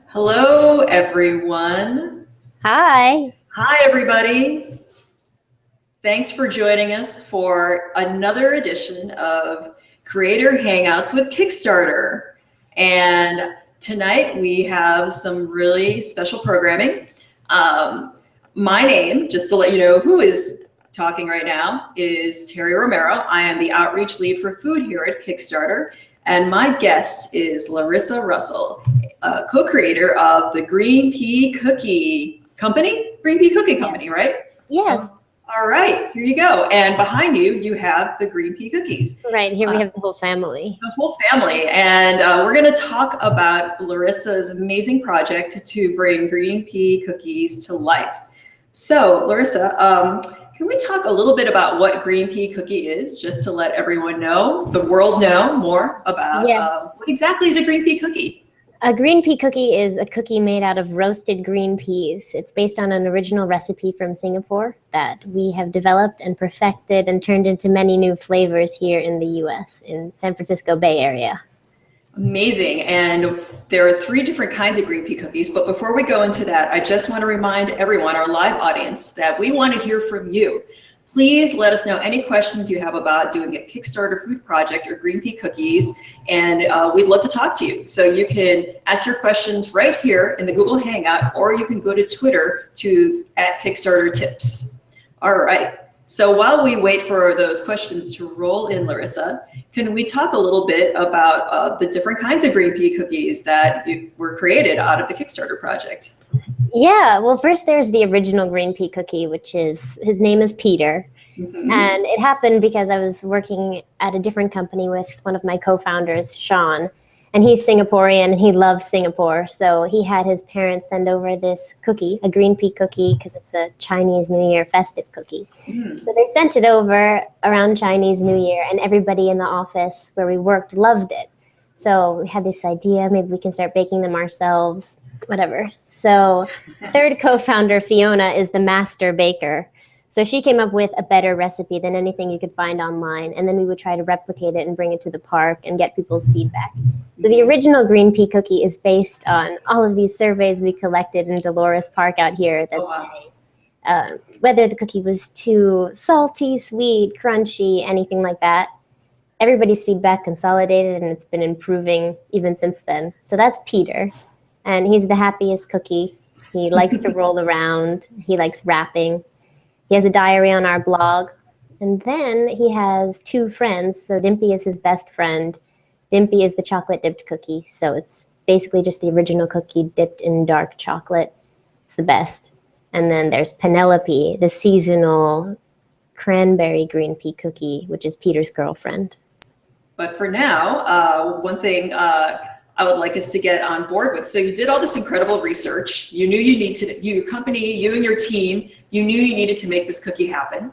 Hello, everyone. Hi. Hi, everybody. Thanks for joining us for another edition of Creator Hangouts with Kickstarter. And tonight we have some really special programming. My name, just to let you know who is talking right now, is Terry Romero. I am the outreach lead for food here at Kickstarter. And my guest is Larissa Russell, co-creator of the Green Pea Cookie Company? Green Pea Cookie Company, right? Yes. All right, here you go. And behind you, you have the Green Pea Cookies. Right, here we have the whole family. The whole family. And we're going to talk about Larissa's amazing project to bring Green Pea Cookies to life. So, Larissa, can we talk a little bit about what Green Pea Cookie is, just to let everyone know, the world know more about what exactly is a Green Pea Cookie? A green pea cookie is a cookie made out of roasted green peas. It's based on an original recipe from Singapore that we have developed and perfected and turned into many new flavors here in the US, in San Francisco Bay Area. Amazing. And there are 3 different kinds of green pea cookies. But before we go into that, I just want to remind everyone, our live audience, that we want to hear from you. Please let us know any questions you have about doing a Kickstarter food project or green pea cookies, and we'd love to talk to you. So you can ask your questions right here in the Google Hangout, or you can go to Twitter to @KickstarterTips. All right. So while we wait for those questions to roll in, Larissa, can we talk a little bit about the different kinds of green pea cookies that were created out of the Kickstarter project? Yeah, well, first there's the original green pea cookie, his name is Peter. Mm-hmm. And it happened because I was working at a different company with one of my co-founders, Sean, and he's Singaporean and he loves Singapore. So he had his parents send over this cookie, a green pea cookie, because it's a Chinese New Year festive cookie. Mm. So they sent it over around Chinese New Year, and everybody in the office where we worked loved it. So we had this idea, maybe we can start baking them ourselves. Whatever. So third co-founder, Fiona, is the master baker. So she came up with a better recipe than anything you could find online. And then we would try to replicate it and bring it to the park and get people's feedback. So the original green pea cookie is based on all of these surveys we collected in Dolores Park out here that say whether the cookie was too salty, sweet, crunchy, anything like that. Everybody's feedback consolidated, and it's been improving even since then. So that's Peter. And he's the happiest cookie. He likes to roll around. He likes rapping. He has a diary on our blog. And then he has 2 friends. So Dimpy is his best friend. Dimpy is the chocolate dipped cookie. So it's basically just the original cookie dipped in dark chocolate. It's the best. And then there's Penelope, the seasonal cranberry green pea cookie, which is Peter's girlfriend. But for now, one thing I would like us to get on board with. So you did all this incredible research. You knew your company, you and your team, you knew you needed to make this cookie happen.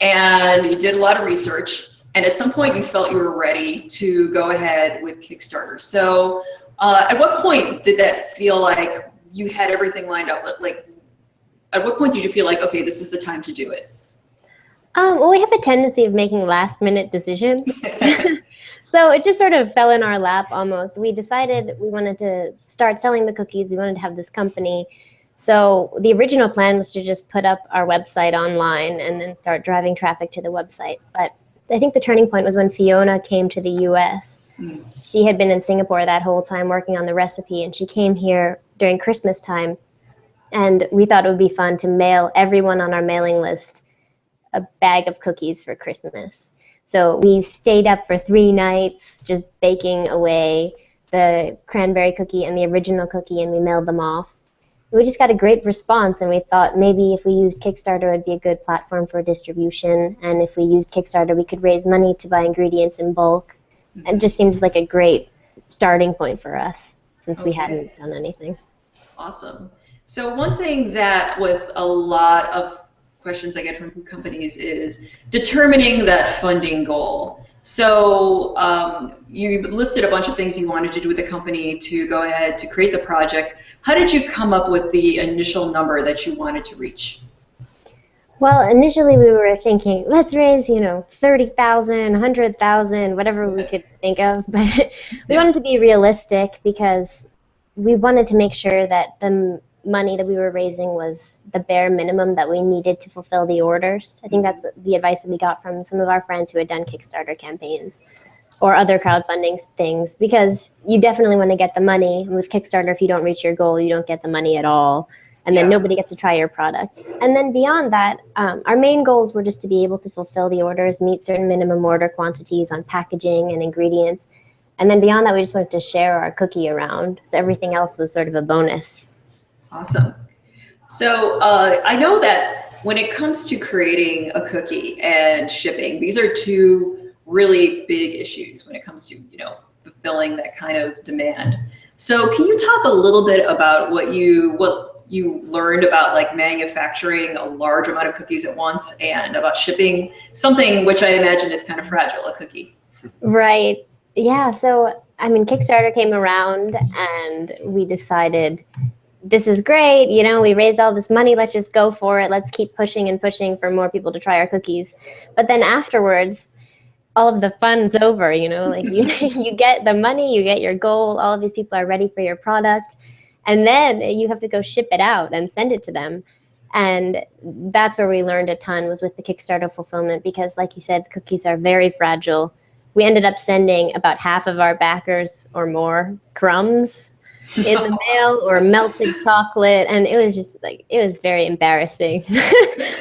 And you did a lot of research. And at some point you felt you were ready to go ahead with Kickstarter. So at what point did that feel like you had everything lined up? Like, at what point did you feel like, okay, this is the time to do it? Well, we have a tendency of making last minute decisions. So it just sort of fell in our lap almost. We decided we wanted to start selling the cookies. We wanted to have this company. So the original plan was to just put up our website online and then start driving traffic to the website. But I think the turning point was when Fiona came to the US. Mm. She had been in Singapore that whole time working on the recipe, and she came here during Christmas time. And we thought it would be fun to mail everyone on our mailing list a bag of cookies for Christmas. So we stayed up for 3 nights just baking away the cranberry cookie and the original cookie, and we mailed them off. We just got a great response, and we thought maybe if we used Kickstarter, it would be a good platform for distribution. And if we used Kickstarter, we could raise money to buy ingredients in bulk. And it just seems like a great starting point for us since we hadn't done anything. Awesome. So one thing that with a lot of questions I get from companies is determining that funding goal. So you listed a bunch of things you wanted to do with the company to go ahead to create the project. How did you come up with the initial number that you wanted to reach? Well, initially we were thinking, let's raise, 30,000, 100,000, whatever we could think of. But we wanted to be realistic because we wanted to make sure that the money that we were raising was the bare minimum that we needed to fulfill the orders. I think that's the advice that we got from some of our friends who had done Kickstarter campaigns or other crowdfunding things, because you definitely want to get the money. And with Kickstarter, if you don't reach your goal, you don't get the money at all. And then nobody gets to try your product. And then beyond that, our main goals were just to be able to fulfill the orders, meet certain minimum order quantities on packaging and ingredients. And then beyond that, we just wanted to share our cookie around. So everything else was sort of a bonus. Awesome. So I know that when it comes to creating a cookie and shipping, these are two really big issues when it comes to, fulfilling that kind of demand. So can you talk a little bit about what you learned about like manufacturing a large amount of cookies at once and about shipping something which I imagine is kind of fragile, a cookie? Right. Yeah. So, Kickstarter came around and we decided this is great. We raised all this money. Let's just go for it. Let's keep pushing and pushing for more people to try our cookies. But then afterwards, all of the fun's over, like you get the money, you get your goal. All of these people are ready for your product. And then you have to go ship it out and send it to them. And that's where we learned a ton, was with the Kickstarter fulfillment, because like you said, the cookies are very fragile. We ended up sending about half of our backers or more crumbs in the mail or melted chocolate. And it was just it was very embarrassing,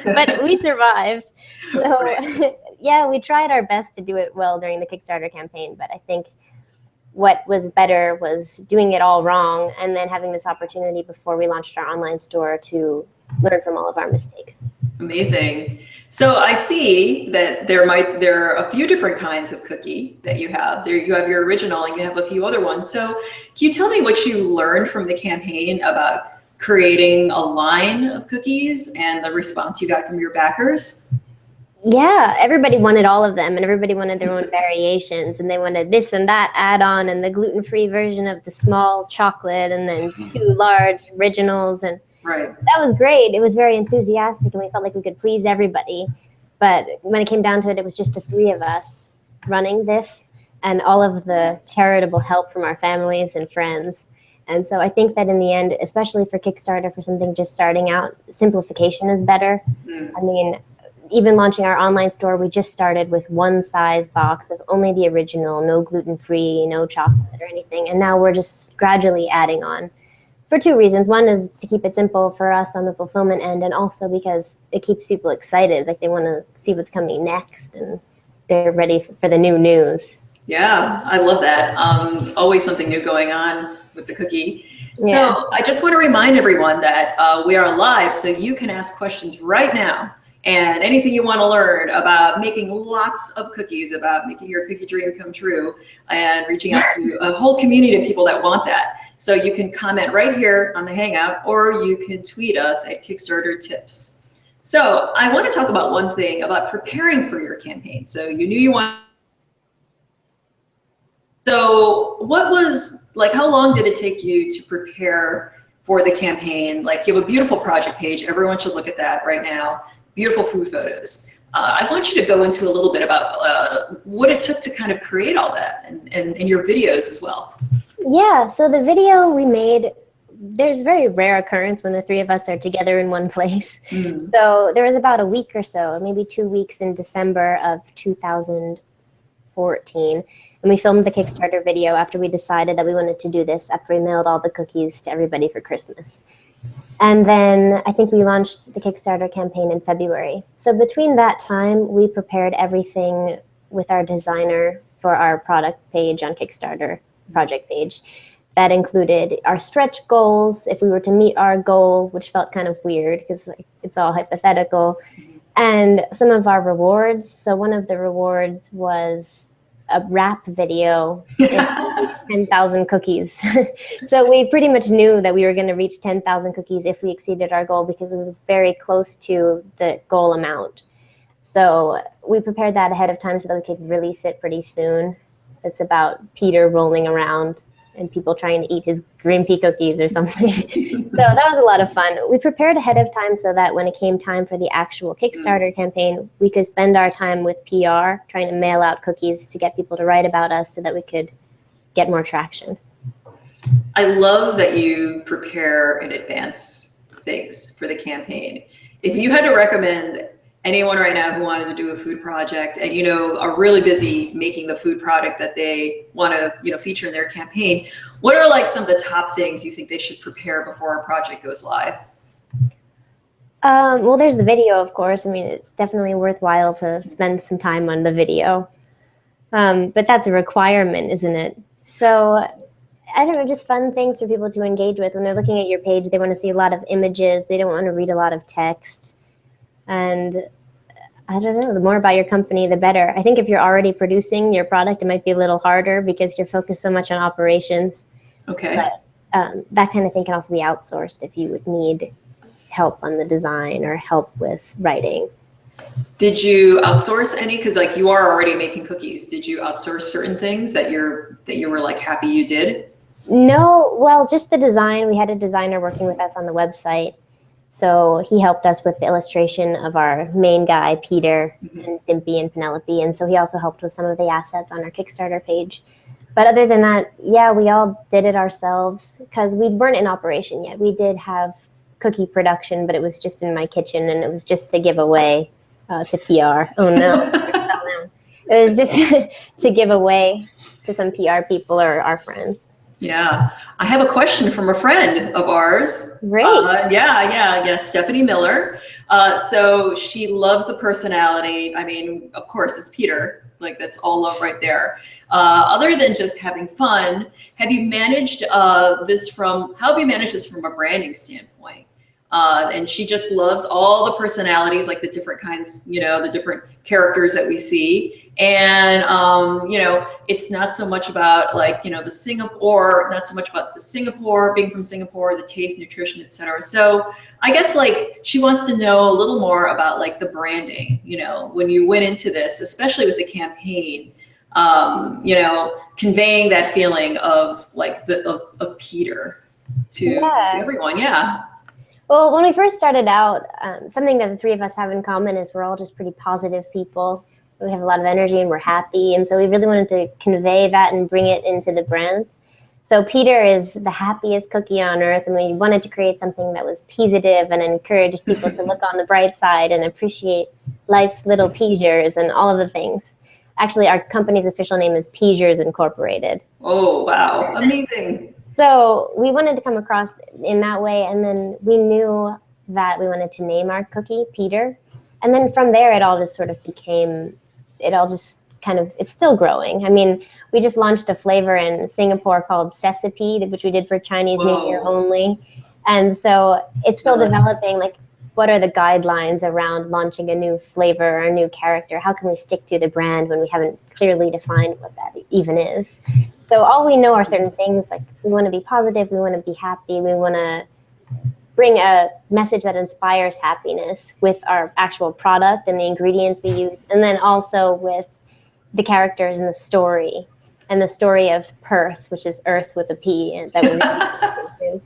but we survived. So yeah, we tried our best to do it well during the Kickstarter campaign, but I think what was better was doing it all wrong and then having this opportunity before we launched our online store to learn from all of our mistakes. Amazing. So I see that there are a few different kinds of cookie that you have. There you have your original and you have a few other ones. So can you tell me what you learned from the campaign about creating a line of cookies and the response you got from your backers? Yeah, everybody wanted all of them and everybody wanted their own variations, and they wanted this and that add-on and the gluten-free version of the small chocolate and then 2 large originals. And right. That was great. It was very enthusiastic and we felt like we could please everybody. But when it came down to it, it was just the 3 of us running this and all of the charitable help from our families and friends. And so I think that in the end, especially for Kickstarter, for something just starting out, simplification is better. Even launching our online store, we just started with 1 size box of only the original, no gluten-free, no chocolate or anything. And now we're just gradually adding on for 2 reasons. One is to keep it simple for us on the fulfillment end, and also because it keeps people excited. Like they want to see what's coming next and they're ready for the new news. Yeah, I love that. Always something new going on with the cookie. Yeah. So I just want to remind everyone that we are live, so you can ask questions right now. And anything you want to learn about making lots of cookies, about making your cookie dream come true, and reaching out to a whole community of people that want that. So you can comment right here on the Hangout, or you can tweet us at Kickstarter Tips. So I want to talk about one thing about preparing for your campaign. So you knew you wanted. So what was, how long did it take you to prepare for the campaign? You have a beautiful project page. Everyone should look at that right now. Beautiful food photos. I want you to go into a little bit about what it took to kind of create all that and your videos as well. Yeah, so the video we made, there's a very rare occurrence when the 3 of us are together in one place. So there was about a week or so, maybe 2 weeks in December of 2014. And we filmed the Kickstarter video after we decided that we wanted to do this after we mailed all the cookies to everybody for Christmas. And then I think we launched the Kickstarter campaign in February. So between that time, we prepared everything with our designer for our product page on Kickstarter, project page. That included our stretch goals, if we were to meet our goal, which felt kind of weird because it's all hypothetical, and some of our rewards. So one of the rewards was a rap video, 10,000 cookies. So we pretty much knew that we were going to reach 10,000 cookies if we exceeded our goal, because it was very close to the goal amount. So we prepared that ahead of time so that we could release it pretty soon. It's about Peter rolling around and people trying to eat his green pea cookies or something. So that was a lot of fun. We prepared ahead of time so that when it came time for the actual Kickstarter campaign, we could spend our time with PR, trying to mail out cookies to get people to write about us so that we could get more traction. I love that you prepare in advance things for the campaign. If you had to recommend anyone right now who wanted to do a food project and, you know, are really busy making the food product that they want to, you know, feature in their campaign, what are like some of the top things you think they should prepare before a project goes live? Well, there's the video, of course. I mean, it's definitely worthwhile to spend some time on the video. But that's a requirement, isn't it? So I don't know, just fun things for people to engage with. When they're looking at your page, they want to see a lot of images. They don't want to read a lot of text. And I don't know, the more about your company, the better. I think if you're already producing your product, it might be a little harder because you're focused so much on operations. Okay. But that kind of thing can also be outsourced if you would need help on the design or help with writing. Did you outsource any? Because like you are already making cookies. Did you outsource certain things that you were like happy you did? No, well, just the design. We had a designer working with us on the website. So he helped us with the illustration of our main guy, Peter, and Dimpy and Penelope. And so he also helped with some of the assets on our Kickstarter page. But other than that, yeah, we all did it ourselves because we weren't in operation yet. We did have cookie production, but it was just in my kitchen and it was just to give away to PR. Oh no. It was just to give away to some PR people or our friends. Yeah, I have a question from a friend of ours. Great. Yeah, Stephanie Miller. So she loves the personality. I mean, of course, it's Peter. Like that's all love right there. Other than just having fun, have you managed how have you managed this from a branding standpoint? And she just loves all the personalities, like the different kinds, you know, the different characters that we see. And, you know, it's not so much about like, you know, not so much about the Singapore, being from Singapore, the taste, nutrition, etc. So I guess like she wants to know a little more about like the branding, you know, when you went into this, especially with the campaign, you know, conveying that feeling of like of Peter to everyone. Yeah. Well, when we first started out, something that the three of us have in common is we're all just pretty positive people. We have a lot of energy and we're happy. And so we really wanted to convey that and bring it into the brand. So Peter is the happiest cookie on earth. And we wanted to create something that was positive and encourage people to look on the bright side and appreciate life's little Peasures and all of the things. Actually, our company's official name is Peasures Incorporated. Oh, wow. Amazing. So we wanted to come across in that way. And then we knew that we wanted to name our cookie Peter. And then from there, it all just sort of became, it's still growing. I mean, we just launched a flavor in Singapore called Sesame, which we did for Chinese New Year only. And so it's still developing, like, what are the guidelines around launching a new flavor or a new character? How can we stick to the brand when we haven't clearly defined what that even is? So all we know are certain things, like we want to be positive, we want to be happy, we want to bring a message that inspires happiness with our actual product and the ingredients we use, and then also with the characters and the story of Perth, which is Earth with a P, and that we really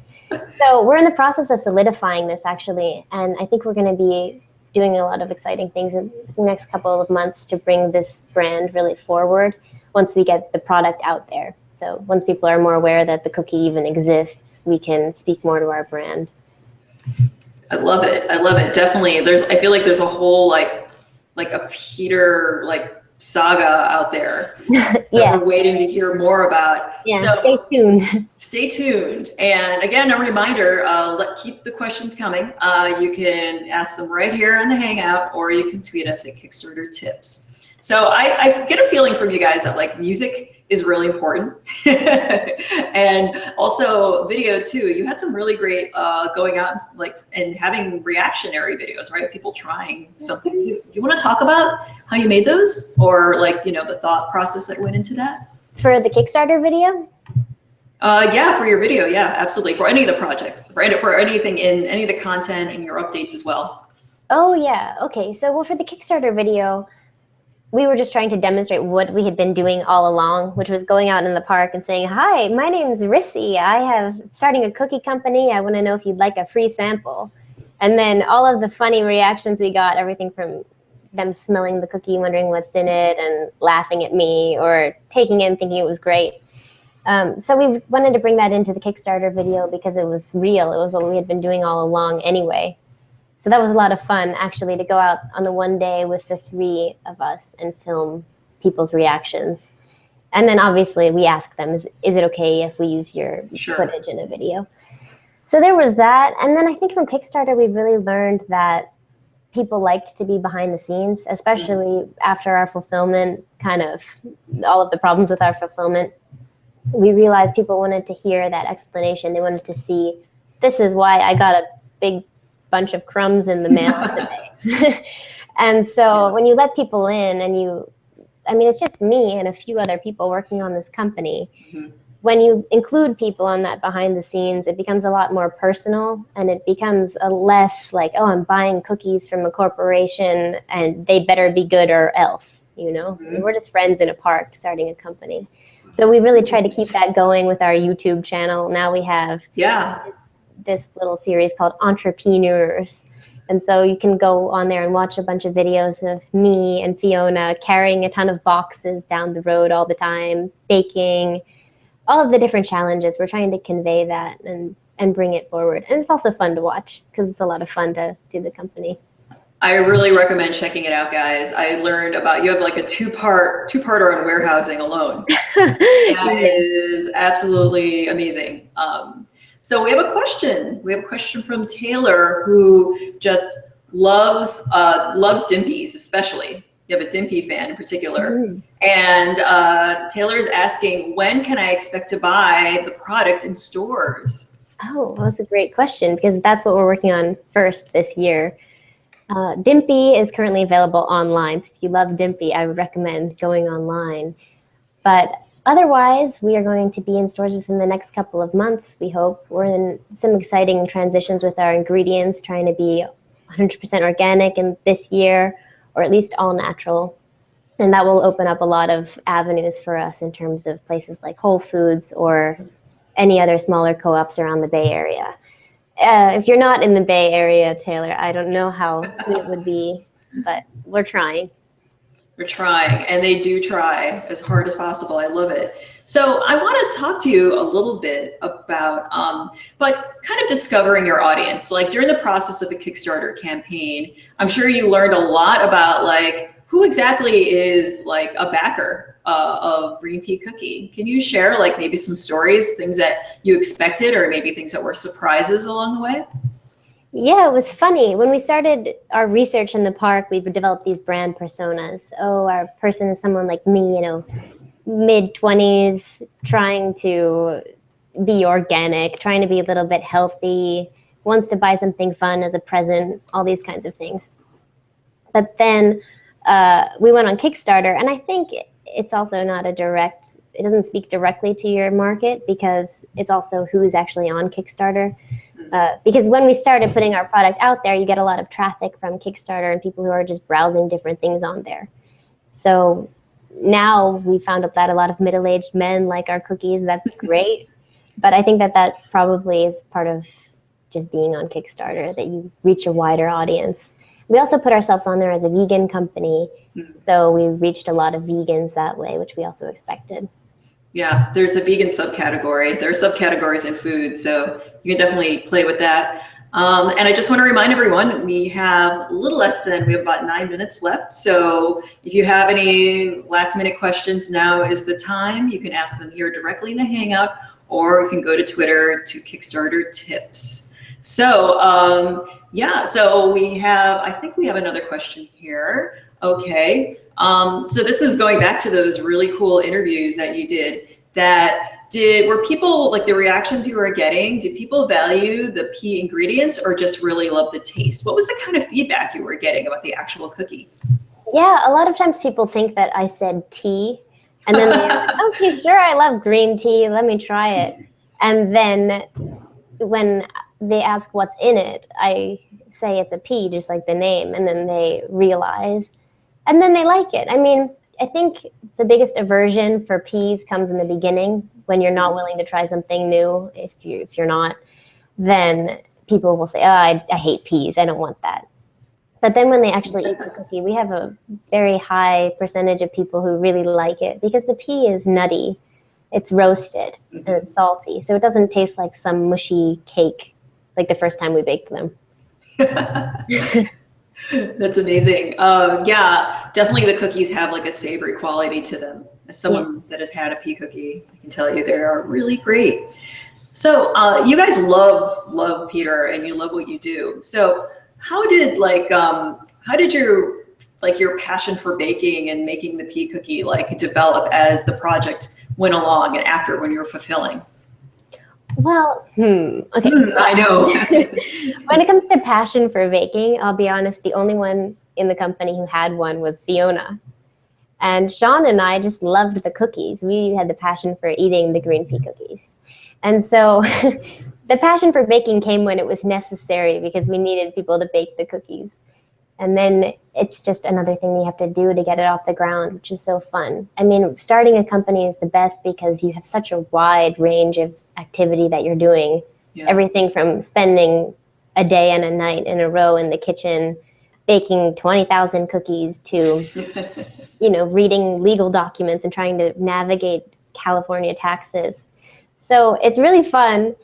So we're in the process of solidifying this actually, and I think we're going to be doing a lot of exciting things in the next couple of months to bring this brand really forward once we get the product out there. So once people are more aware that the cookie even exists, we can speak more to our brand. I love it. Definitely. I feel like there's a whole like a Peter saga out there that we're waiting to hear more about. Yeah, so stay tuned. Stay tuned. And again, a reminder, keep the questions coming. You can ask them right here in the Hangout, or you can tweet us at Kickstarter Tips. So I get a feeling from you guys that like music is really important. And also video too. You had some really great going out and having reactionary videos, right? People trying something new. You want to talk about how you made those, or the thought process that went into that? For the Kickstarter video? Yeah, for your video. Yeah, absolutely. For any of the projects, for anything in any of the content and your updates as well. Oh yeah. Okay. So for the Kickstarter video, we were just trying to demonstrate what we had been doing all along, which was going out in the park and saying, "Hi, my name is Rissy. I have starting a cookie company. I want to know if you'd like a free sample." And then all of the funny reactions we got, everything from them smelling the cookie, wondering what's in it, and laughing at me, or taking it and thinking it was great. So we wanted to bring that into the Kickstarter video because it was real. It was what we had been doing all along anyway. So that was a lot of fun, actually, to go out on the one day with the three of us and film people's reactions. And then obviously we asked them, is it okay if we use your footage in a video? So there was that. And then I think from Kickstarter, we really learned that people liked to be behind the scenes, especially after our fulfillment, kind of all of the problems with our fulfillment. We realized people wanted to hear that explanation. They wanted to see, this is why I got a big bunch of crumbs in the mail today. And so when you let people in and it's just me and a few other people working on this company. Mm-hmm. When you include people on that behind the scenes, it becomes a lot more personal, and it becomes a less like, oh, I'm buying cookies from a corporation and they better be good or else, Mm-hmm. We're just friends in a park starting a company. So we really try to keep that going with our YouTube channel. Now we have this little series called Entrepreneurs. And so you can go on there and watch a bunch of videos of me and Fiona carrying a ton of boxes down the road all the time, baking, all of the different challenges. We're trying to convey that and bring it forward. And it's also fun to watch because it's a lot of fun to do the company. I really recommend checking it out, guys. I learned about, you have like a two-parter on warehousing alone. That is absolutely amazing. So we have a question. We have a question from Taylor, who just loves Dimpies, especially. You have a Dimpy fan in particular. Mm. And Taylor is asking, when can I expect to buy the product in stores? Oh, well, that's a great question, because that's what we're working on first this year. Dimpy is currently available online. So if you love Dimpy, I would recommend going online. But otherwise, we are going to be in stores within the next couple of months, we hope. We're in some exciting transitions with our ingredients, trying to be 100% organic in this year, or at least all natural. And that will open up a lot of avenues for us in terms of places like Whole Foods or any other smaller co-ops around the Bay Area. If you're not in the Bay Area, Taylor, I don't know how soon it would be, but we're trying. We're trying, and they do try as hard as possible. I love it. So I want to talk to you a little bit about, but kind of discovering your audience. Like during the process of a Kickstarter campaign, I'm sure you learned a lot about like who exactly is like a backer of Green Pea Cookie. Can you share like maybe some stories, things that you expected, or maybe things that were surprises along the way? Yeah, it was funny. When we started our research in the park, we would develop these brand personas. Oh, our person is someone like me, mid-20s, trying to be organic, trying to be a little bit healthy, wants to buy something fun as a present, all these kinds of things. But then we went on Kickstarter, and I think it's also not it doesn't speak directly to your market, because it's also who's actually on Kickstarter. Because when we started putting our product out there, you get a lot of traffic from Kickstarter and people who are just browsing different things on there. So now we found out that a lot of middle-aged men like our cookies. That's great. But I think that probably is part of just being on Kickstarter, that you reach a wider audience. We also put ourselves on there as a vegan company. So we reached a lot of vegans that way, which we also expected. Yeah, there's a vegan subcategory. There are subcategories in food, so you can definitely play with that. And I just want to remind everyone, we have about 9 minutes left. So if you have any last minute questions, now is the time. You can ask them here directly in the Hangout, or you can go to Twitter to Kickstarter Tips. So so I think we have another question here. Okay, so this is going back to those really cool interviews that you did. Were people, like the reactions you were getting, did people value the pea ingredients or just really love the taste? What was the kind of feedback you were getting about the actual cookie? Yeah, a lot of times people think that I said tea, and then they're like, okay, sure, I love green tea, let me try it. And then when they ask what's in it, I say it's a pea, just like the name, and then they realize. And then they like it. I mean, I think the biggest aversion for peas comes in the beginning, when you're not willing to try something new. If you're not, then people will say, oh, I hate peas. I don't want that. But then when they actually eat the cookie, we have a very high percentage of people who really like it, because the pea is nutty. It's roasted and it's salty, so it doesn't taste like some mushy cake like the first time we baked them. That's amazing. Yeah, definitely the cookies have like a savory quality to them. As someone that has had a pea cookie, I can tell you they are really great. So you guys love Peter and you love what you do. So how did your passion for baking and making the pea cookie like develop as the project went along and after when you were fulfilling? Well, okay. I know. When it comes to passion for baking, I'll be honest, the only one in the company who had one was Fiona. And Sean and I just loved the cookies. We had the passion for eating the green pea cookies. And so the passion for baking came when it was necessary because we needed people to bake the cookies. And then it's just another thing you have to do to get it off the ground, which is so fun. I mean, starting a company is the best because you have such a wide range of activity that you're doing. Yeah. Everything from spending a day and a night in a row in the kitchen, baking 20,000 cookies to, reading legal documents and trying to navigate California taxes. So it's really fun.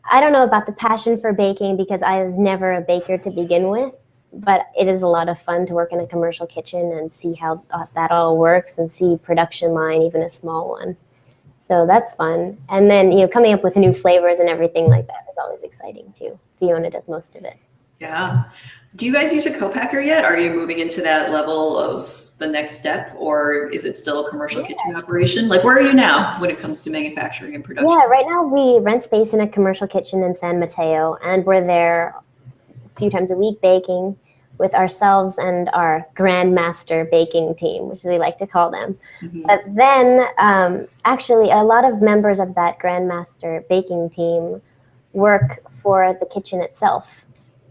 I don't know about the passion for baking because I was never a baker to begin with. But it is a lot of fun to work in a commercial kitchen and see how that all works and see production line, even a small one. So that's fun. And then, coming up with new flavors and everything like that is always exciting too. Fiona does most of it. Yeah. Do you guys use a co-packer yet? Are you moving into that level of the next step, or is it still a commercial kitchen operation? Like, where are you now when it comes to manufacturing and production? Yeah, right now we rent space in a commercial kitchen in San Mateo, and we're there few times a week baking with ourselves and our grandmaster baking team, which we like to call them. Mm-hmm. But then actually a lot of members of that grandmaster baking team work for the kitchen itself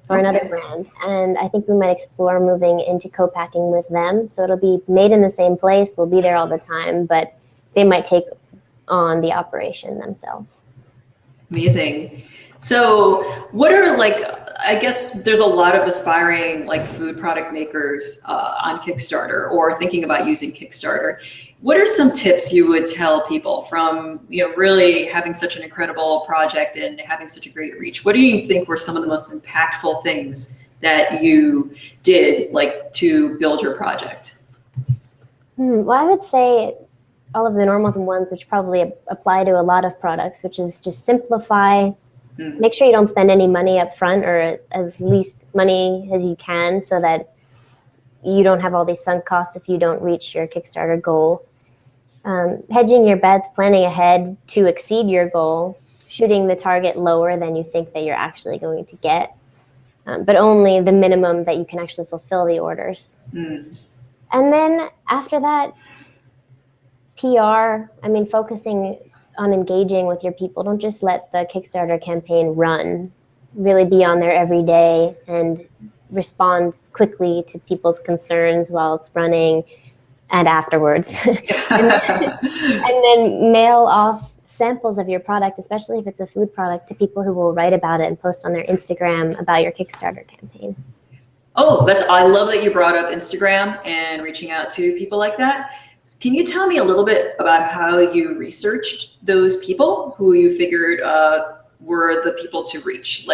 for another brand. And I think we might explore moving into co-packing with them. So it'll be made in the same place. We'll be there all the time, but they might take on the operation themselves. Amazing. So what are I guess there's a lot of aspiring food product makers on Kickstarter or thinking about using Kickstarter. What are some tips you would tell people from, really having such an incredible project and having such a great reach? What do you think were some of the most impactful things that you did to build your project? Well, I would say all of the normal ones, which probably apply to a lot of products, which is just simplify. Make sure you don't spend any money up front or as least money as you can so that you don't have all these sunk costs if you don't reach your Kickstarter goal. Hedging your bets, planning ahead to exceed your goal, shooting the target lower than you think that you're actually going to get, but only the minimum that you can actually fulfill the orders. And then after that, PR, focusing on engaging with your people. Don't just let the Kickstarter campaign run. Really be on there every day and respond quickly to people's concerns while it's running and afterwards. and then mail off samples of your product, especially if it's a food product, to people who will write about it and post on their Instagram about your Kickstarter campaign. Oh, I love that you brought up Instagram and reaching out to people like that. Can you tell me a little bit about how you researched those people who you figured were the people to reach?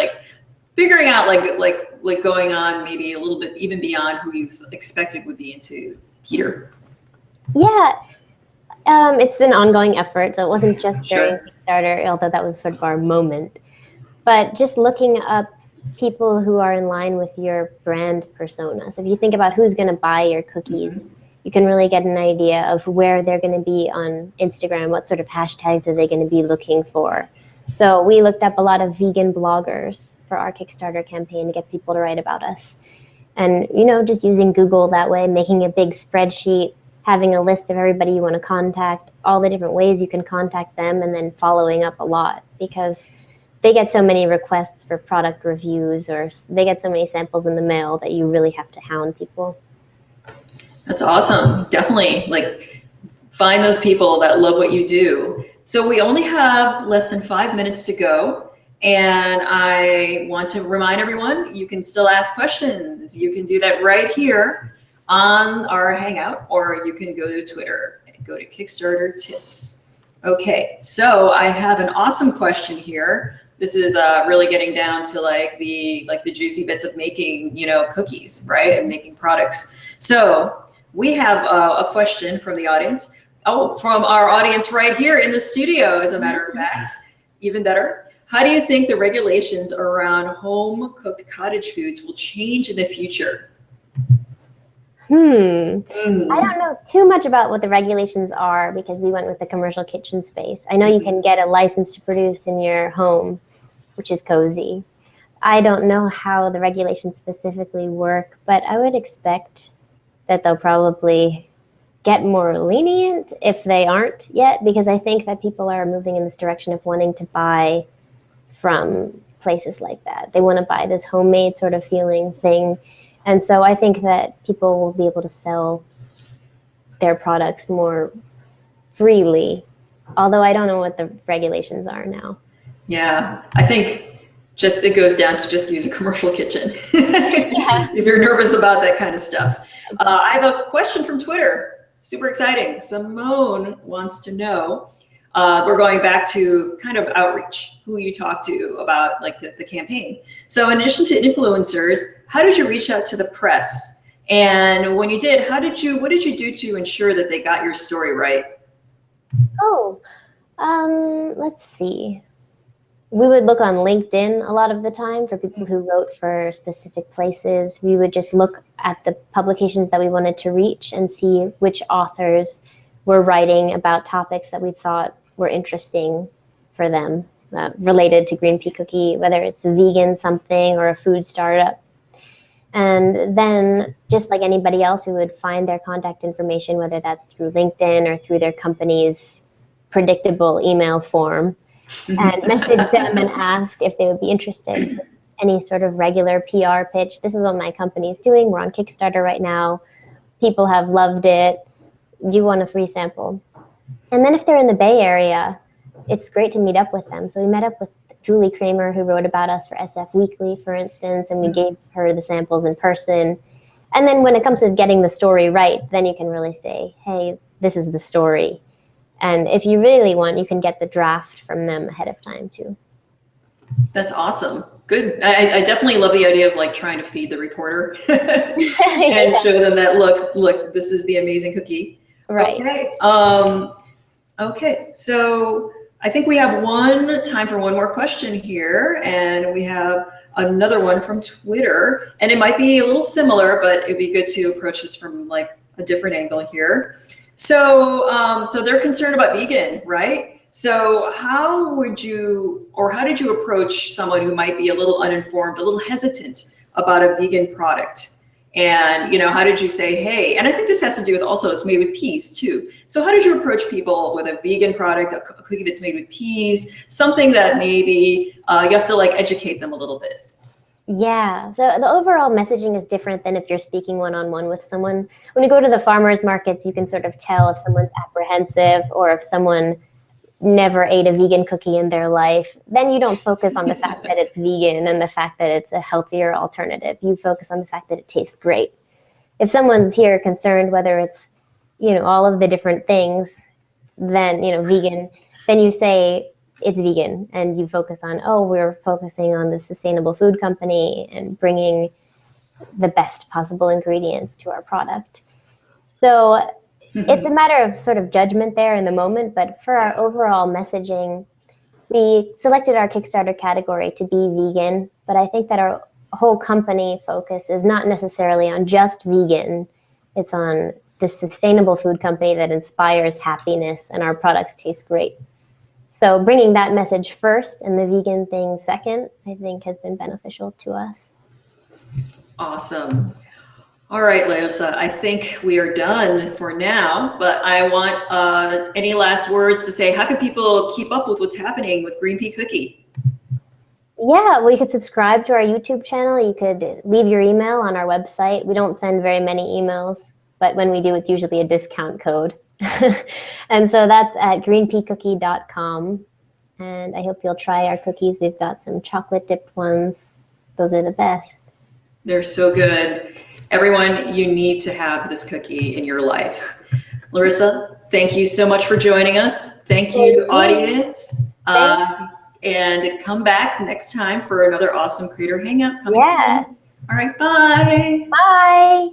Figuring out going on maybe a little bit even beyond who you expected would be into Peter. Yeah, it's an ongoing effort. So it wasn't just during Kickstarter, although that was sort of our moment. But just looking up people who are in line with your brand persona. So if you think about who's going to buy your cookies, you can really get an idea of where they're going to be on Instagram, what sort of hashtags are they going to be looking for. So we looked up a lot of vegan bloggers for our Kickstarter campaign to get people to write about us. And, just using Google that way, making a big spreadsheet, having a list of everybody you want to contact, all the different ways you can contact them, and then following up a lot because they get so many requests for product reviews or they get so many samples in the mail that you really have to hound people. That's awesome. Definitely find those people that love what you do. So we only have less than 5 minutes to go. And I want to remind everyone, you can still ask questions. You can do that right here on our Hangout, or you can go to Twitter and go to Kickstarter Tips. Okay, so I have an awesome question here. This is really getting down to like the juicy bits of making, cookies, right? And making products. So we have a question from the audience. Oh, from our audience right here in the studio, as a matter of fact. Even better. How do you think the regulations around home cooked cottage foods will change in the future? I don't know too much about what the regulations are because we went with the commercial kitchen space. I know you can get a license to produce in your home, which is cozy. I don't know how the regulations specifically work, but I would expect that they'll probably get more lenient if they aren't yet, because I think that people are moving in this direction of wanting to buy from places like that. They want to buy this homemade sort of feeling thing. And so I think that people will be able to sell their products more freely, although I don't know what the regulations are now. Yeah, I think just it goes down to just use a commercial kitchen if you're nervous about that kind of stuff. I have a question from Twitter. Super exciting. Simone wants to know, we're going back to kind of outreach, who you talk to about like the campaign. So in addition to influencers, how did you reach out to the press? And when you did, what did you do to ensure that they got your story right? Let's see. We would look on LinkedIn a lot of the time for people who wrote for specific places. We would just look at the publications that we wanted to reach and see which authors were writing about topics that we thought were interesting for them, related to Green Pea Cookie, whether it's a vegan something or a food startup. And then, just like anybody else, we would find their contact information, whether that's through LinkedIn or through their company's predictable email form, and message them and ask if they would be interested. So any sort of regular PR pitch. This is what my company's doing. We're on Kickstarter right now. People have loved it. You want a free sample. And then if they're in the Bay Area, it's great to meet up with them. So we met up with Julie Kramer, who wrote about us for SF Weekly, for instance, and we gave her the samples in person. And then when it comes to getting the story right, then you can really say, hey, this is the story. And if you really want, you can get the draft from them ahead of time too. That's awesome. Good. I definitely love the idea of like trying to feed the reporter and show them that, look, this is the amazing cookie. Right. Okay. Okay. So I think we have time for one more question here, and we have another one from Twitter, and it might be a little similar, but it'd be good to approach this from like a different angle here. So they're concerned about vegan, right? So how did you approach someone who might be a little uninformed, a little hesitant about a vegan product? And, how did you say, hey, and I think this has to do with also it's made with peas too. So how did you approach people with a vegan product, a cookie that's made with peas, something that maybe you have to like educate them a little bit? Yeah, so the overall messaging is different than if you're speaking one-on-one with someone. When you go to the farmers markets, you can sort of tell if someone's apprehensive or if someone never ate a vegan cookie in their life. Then you don't focus on the fact that it's vegan and the fact that it's a healthier alternative. You focus on the fact that it tastes great. If someone's here concerned whether it's, all of the different things, then, vegan, then you say, it's vegan, and you focus on, we're focusing on the sustainable food company and bringing the best possible ingredients to our product. So it's a matter of sort of judgment there in the moment, but for our overall messaging, we selected our Kickstarter category to be vegan, but I think that our whole company focus is not necessarily on just vegan. It's on this sustainable food company that inspires happiness, and our products taste great. So bringing that message first and the vegan thing second, I think has been beneficial to us. Awesome. All right, Larissa, I think we are done for now, but I want any last words to say. How can people keep up with what's happening with Green Pea Cookie? Yeah, well, you could subscribe to our YouTube channel. You could leave your email on our website. We don't send very many emails, but when we do, it's usually a discount code. And so that's at greenpeacookie.com. And I hope you'll try our cookies. We've got some chocolate dipped ones. Those are the best. They're so good. Everyone, you need to have this cookie in your life. Larissa, Thank you so much for joining us. Thank you, audience. And come back next time for another awesome Creator Hangout coming soon. All right, bye. Bye.